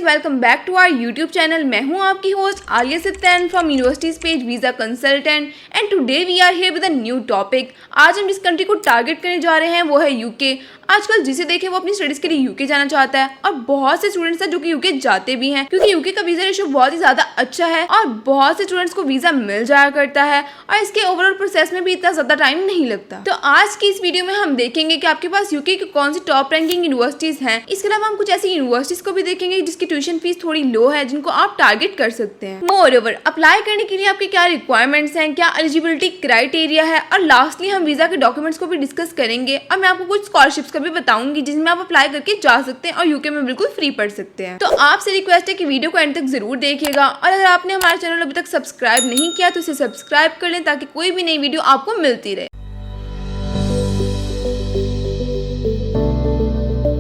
Welcome back to our YouTube channel. मैं हूं आपकी host Aaliya Satyan from universities page visa consultant and today we are here with a new topic. आज हम जिस country को target करने जा रहे हैं वो है यूके। आजकल जिसे देखें वो अपनी स्टडीज के लिए यूके जाना चाहता है और बहुत से स्टूडेंट्स हैं जो कि यूके जाते भी हैं क्योंकि यूके का वीजा रेशियो बहुत ही ज्यादा अच्छा है और बहुत से स्टूडेंट्स को वीजा मिल जाया करता है और इसके ओवरऑल प्रोसेस में भी इतना ज्यादा टाइम नहीं लगता। तो आज की इस वीडियो में हम देखेंगे कि आपके पास यूके की कौन सी टॉप रैंकिंग यूनिवर्सिटीज हैं। इसके अलावा हम कुछ ऐसी यूनिवर्सिटीज को भी देखेंगे जिसकी ट्यूशन फीस थोड़ी लो है जिनको आप टारगेट कर सकते हैं। मोरओवर अप्लाई करने के लिए आपके क्या रिक्वायरमेंट्स हैं, क्या एलिजिबिलिटी क्राइटेरिया है और लास्टली हम वीजा के डॉक्यूमेंट्स को भी डिस्कस करेंगे और मैं आपको कुछ स्कॉलरशिप्स का भी बताऊंगी जिसमें आप अप्लाई करके जा सकते हैं और यूके में बिल्कुल फ्री पढ़ सकते हैं। तो आपसे रिक्वेस्ट है कि वीडियो को एंड तक जरूर देखिएगा और अगर आपने हमारा चैनल अभी तक सब्सक्राइब नहीं किया तो इसे सब्सक्राइब कर लें ताकि कोई भी नई वीडियो आपको मिलती रहे।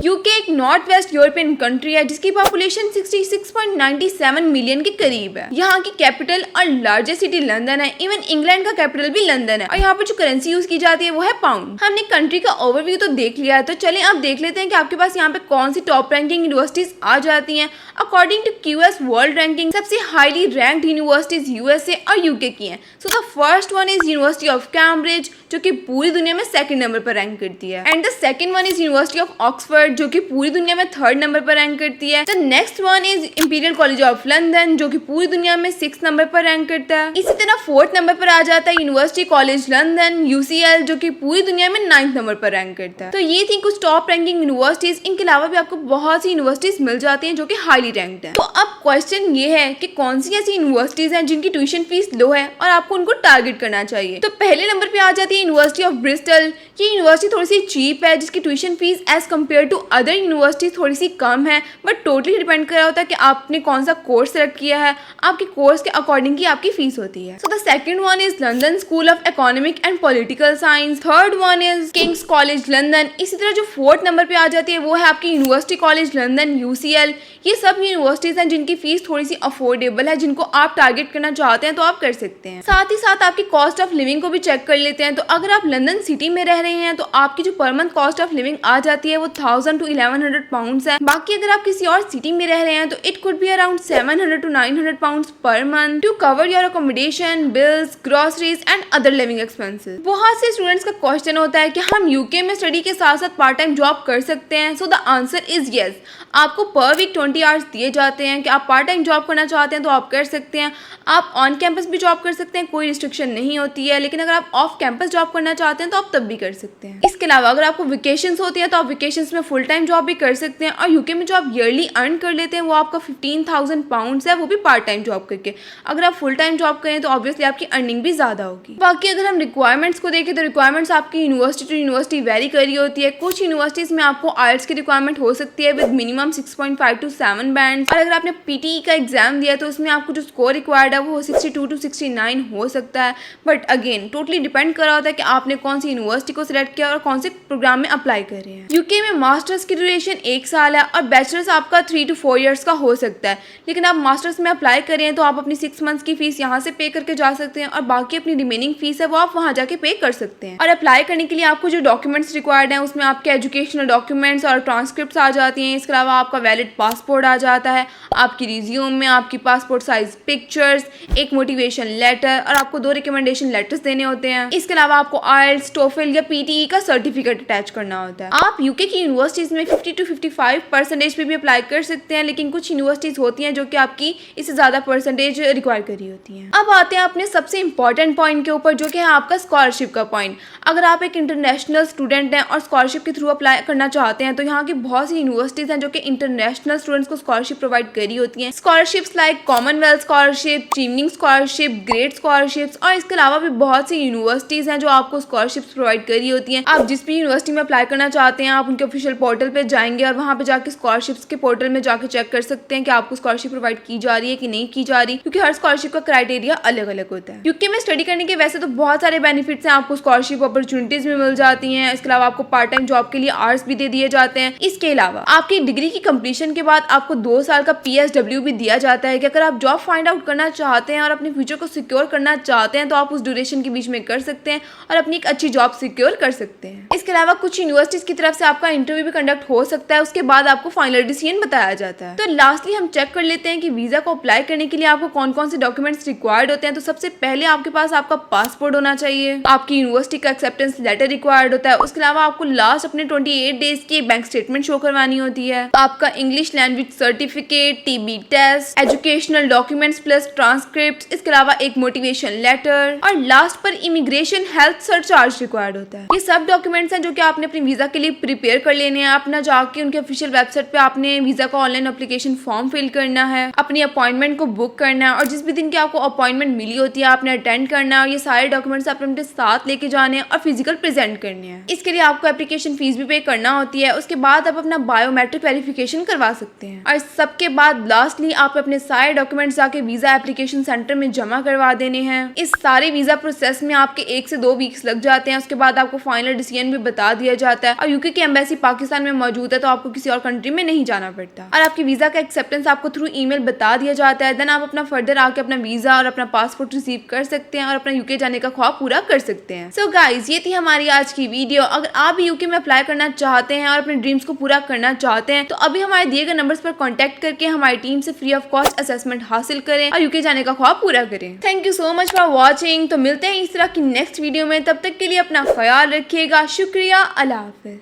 यूके एक नॉर्थ वेस्ट यूरोपियन कंट्री है जिसकी पॉपुलेशन 66.97 मिलियन के करीब है। यहाँ की कैपिटल और लार्जेस्ट सिटी लंदन है। इवन इंग्लैंड का कैपिटल भी लंदन है और यहाँ पर जो करेंसी यूज की जाती है वो है पाउंड। हमने कंट्री का ओवरव्यू तो देख लिया है, तो चलें अब देख लेते हैं कि आपके पास यहाँ पे कौन सी टॉप रैंकिंग यूनिवर्सिटीज आ जाती हैं। According to QS world ranking सबसे हाईली रैंक्ड यूनिवर्सिटीज यूएसए और यूके की हैं। So the first one is university of Cambridge जो कि पूरी दुनिया में सेकंड नंबर पर रैंक करती है and the second one is university of Oxford जो कि पूरी दुनिया में थर्ड नंबर पर रैंक करती है। The next one is imperial college of London जो कि पूरी दुनिया में 6th नंबर पर रैंक करता है। इसी तरह 4th नंबर पर आ जाता है यूनिवर्सिटी कॉलेज लंदन यूसीएल जो कि पूरी दुनिया में 9th नंबर पर रैंक करता है। तो ये थी कुछ टॉप रैंकिंग यूनिवर्सिटीज। इनके अलावा भी आपको बहुत सी यूनिवर्सिटीज मिल जाती हैं जो कि हाईली रैंक्ड है। तो अब क्वेश्चन ये है कि कौन सी ऐसी यूनिवर्सिटीज हैं जिनकी ट्यूशन फीस लो है और आपको उनको टारगेट करना चाहिए। तो पहले नंबर पे आ जाती है यूनिवर्सिटी ऑफ ब्रिस्टल। ये यूनिवर्सिटी थोड़ी सी चीप है जिसकी tuition fees as compared to other universities थोड़ी सी कम है, बट टोटली डिपेंड कर रहा होता है कि आपने कौन सा कोर्स सेलेक्ट किया है। आपके कोर्स के अकॉर्डिंग ही आपकी फीस होती है। So the second one is London school of economic and political science. Third one is Kings college London. इसी तरह जो 4th नंबर पे आ जाती है वो है आपकी यूनिवर्सिटी कॉलेज लंदन यूसीएल। ये सब यूनिवर्सिटीज हैं जिनकी फीस थोड़ी सी अफोर्डेबल है, जिनको आप टारगेट करना चाहते हैं तो आप कर सकते हैं। साथ ही साथ आपकी कॉस्ट ऑफ लिविंग को भी चेक कर लेते हैं। तो अगर आप लंदन सिटी में रह रहे हैं तो आपकी जो per month cost of living आ जाती है वो 1000 to 1100 पाउंड्स है। बाकी अगर आप किसी और सिटी में रह रहे हैं तो it could be around 700 to 900 pounds per month to cover your accommodation, bills, groceries and other living expenses. बहुत से स्टूडेंट्स का क्वेश्चन होता है कि हम यूके में स्टडी के साथ साथ पार्ट टाइम जॉब कर सकते हैं। So the answer is yes. आपको पर वीक 20 आवर्स दिए जाते हैं कि आप पार्ट टाइम जॉब करना चाहते हैं तो आप कर सकते हैं। आप ऑन कैंपस भी जॉब कर सकते हैं, कोई रिस्ट्रिक्शन नहीं होती है। लेकिन अगर आप ऑफ कैंपस जॉब करना चाहते हैं तो आप तब भी कर सकते हैं। इसके अलावा अगर आपको वेकेशंस होती है तो आप वेकेशंस में फुल टाइम जॉब भी कर सकते हैं और यूके में जो आप ईयरली अर्न कर लेते हैं वो आपका 15,000 पाउंड्स है, वो भी पार्ट टाइम जॉब करके। अगर आप फुल टाइम जॉब करें तो ऑब्वियसली आपकी अर्निंग भी ज्यादा होगी। बाकी अगर हम रिक्वायरमेंट्स को देखें तो रिक्वायरमेंट्स आपकी यूनिवर्सिटी टू यूनिवर्सिटी वेरी कर रही होती है। कुछ यूनिवर्सिटीज में आपको आईएलटीएस की रिक्वायरमेंट हो सकती है विद मिनिमम 6.5 to 7 बैंड और अगर आपने पीटीई का एग्जाम दिया तो उसमें आपको जो स्कोर रिक्वायर्ड है वो 62 to 69 हो सकता है। बट अगेन टोटली डिपेंड कर रहा होता है कि आपने कौन सी यूनिवर्सिटी को सिलेक्ट किया और कौन से प्रोग्राम में अप्लाई कर रहे हैं। यूके में मास्टर्स की ड्यूरेशन 1 साल है और बैचलर्स आपका 3 to 4 ईयर्स का हो सकता है। लेकिन आप मास्टर्स में अप्लाई करें तो आप अपनी 6 मंथ्स की फीस यहाँ से पे करके जा सकते हैं और बाकी अपनी रिमेनिंग फीस है वो आप वहाँ जाके पे कर सकते हैं। और अप्लाई करने के लिए आपको जो डॉक्यूमेंट्स रिक्वायर्ड हैं उसमें आपके एजुकेशनल डॉक्यूमेंट्स और ट्रांसक्रिप्ट्स आ जाती हैं। इसके अलावा आपका वैलिड पासपोर्ट आ जाता है, आपकी रिज्यूम में आपकी पासपोर्ट साइज पिक्चर्स, एक मोटिवेशन लेटर और आपको 2 रिकमेंडेशन लेटर्स देने होते हैं। इसके अलावा आपको आईएलटीएस, टोफल या पीटीई का सर्टिफिकेट अटैच करना होता है। आप यूके की यूनिवर्सिटीज में 50 to 55% पे भी अप्लाई कर सकते हैं, लेकिन कुछ यूनिवर्सिटीज होती हैं जो कि आपकी इससे ज्यादा परसेंटेज रिक्वायर करी होती हैं। अब आते हैं अपने सबसे इंपॉर्टेंट पॉइंट के ऊपर जो कि है आपका स्कॉलरशिप का पॉइंट। अगर आप एक इंटरनेशनल स्टूडेंट हैं और स्कॉलरशिप के थ्रू अप्लाई करना चाहते हैं तो यहाँ की बहुत सी यूनिवर्सिटीज हैं जो कि इंटरनेशनल स्टूडेंट्स को स्कॉलरशिप प्रोवाइड करी होती हैं। Scholarships like Commonwealth scholarship, Chevening scholarship, great scholarships और इसके अलावा भी बहुत सी यूनिवर्सिटीज हैं जो आपको स्कॉलरशिप्स प्रोवाइड करी होती हैं। आप जिस भी यूनिवर्सिटी में अप्लाई करना चाहते हैं आप उनके ऑफिशियल पोर्टल पे जाएंगे और वहाँ पे जाके स्कॉलरशिप्स के पोर्टल में जाके चेक कर सकते हैं कि आपको स्कॉलरशिप प्रोवाइड की जा रही है कि नहीं की जा रही, क्योंकि हर स्कॉलरशिप का क्राइटेरिया अलग अलग होता है। यूके में स्टडी करने के वैसे तो बहुत सारे बेनिफिट्स हैं, आपको स्कॉलरशिप अपॉर्चुनिटीज भी मिल जाती हैं। इसके अलावा आपको पार्ट टाइम जॉब के लिए आवर्स भी दे दिए जाते हैं। इसके अलावा आपकी डिग्री की कंप्लीशन के बाद आपको 2 साल का PSW भी दिया जाता है कि अगर आप जॉब फाइंड आउट करना चाहते हैं और अपने फ्यूचर को सिक्योर करना चाहते हैं तो आप उस ड्यूरेशन के बीच में कर सकते हैं और अपनी एक अच्छी जॉब सिक्योर कर सकते हैं। इसके अलावा कुछ यूनिवर्सिटीज की तरफ से आपका इंटरव्यू भी कंडक्ट हो सकता है, उसके बाद आपको फाइनल डिसीजन बताया जाता है। तो लास्टली हम चेक कर लेते हैं कि वीजा को अप्लाई करने के लिए आपको कौन कौन से डॉक्यूमेंट्स रिक्वायर्ड होते हैं। तो सबसे पहले आपके पास आपका पासपोर्ट होना चाहिए, आपकी यूनिवर्सिटी का एक्सेप्टेंस लेटर रिक्वायर्ड होता है, उसके अलावा आपको लास्ट अपने 28 डेज की बैंक स्टेटमेंट शो करवानी होती है, आपका English language certificate, TB test, educational documents plus transcript, इसके अलावा एक मोटिवेशन लेटर और लास्ट पर इमिग्रेशन हेल्थ सरचार्ज रिक्वायर्ड होता है। ये सब डॉक्यूमेंट्स हैं जो कि आपने अपने वीजा के लिए प्रिपेयर कर लेने हैं। अपना जाके उनके ऑफिशियल वेबसाइट पे आपने वीजा का ऑनलाइन एप्लीकेशन फॉर्म फिल करना है, अपनी अपॉइंटमेंट को बुक करना है और जिस भी दिन की आपको अपॉइंटमेंट मिली होती है आपने अटेंड करना है और ये सारे डॉक्यूमेंट्स आपने अपने साथ लेके जाने हैं और फिजिकल प्रेजेंट करने हैं। इसके लिए आपको एप्लीकेशन फीस भी पे करना होती है। उसके बाद आप अपना बायोमेट्रिक वेरिफिकेशन करवा सकते हैं और सबके बाद लास्टली आप अपने सारे डॉक्यूमेंट्स जाके वीजा एप्लीकेशन सेंटर में जमा करवा देने हैं। इस सारे वीजा प्रोसेस में आपके 1 से 2 वीक्स लग जाते हैं। उसके बाद आपको फाइनल डिसीजन भी बता दिया जाता है और यूके की एम्बेसी पाकिस्तान में मौजूद है तो आपको किसी और कंट्री में नहीं जाना पड़ता और आपकी वीजा का एक्सेप्टेंस आपको थ्रू ईमेल बता दिया जाता है। देन आप अपना फर्दर आके अपना वीजा और अपना पासपोर्ट रिसीव कर सकते हैं और अपना यूके जाने का ख्वाब पूरा कर सकते हैं। सो गाइज, ये थी हमारी आज की वीडियो। अगर आप भी यूके में अप्लाई करना चाहते हैं और अपने ड्रीम्स को पूरा करना चाहते हैं तो अभी हमारे दिए गए नंबर्स पर कॉन्टेक्ट करके हमारी टीम से फ्री ऑफ कॉस्ट असेसमेंट हासिल करें और यूके जाने का ख्वाब पूरा करें। Thank you so much for watching. तो मिलते हैं इस तरह की नेक्स्ट वीडियो में, तब तक के लिए अपना ख्याल रखिएगा। शुक्रिया, अल्लाह हाफिज।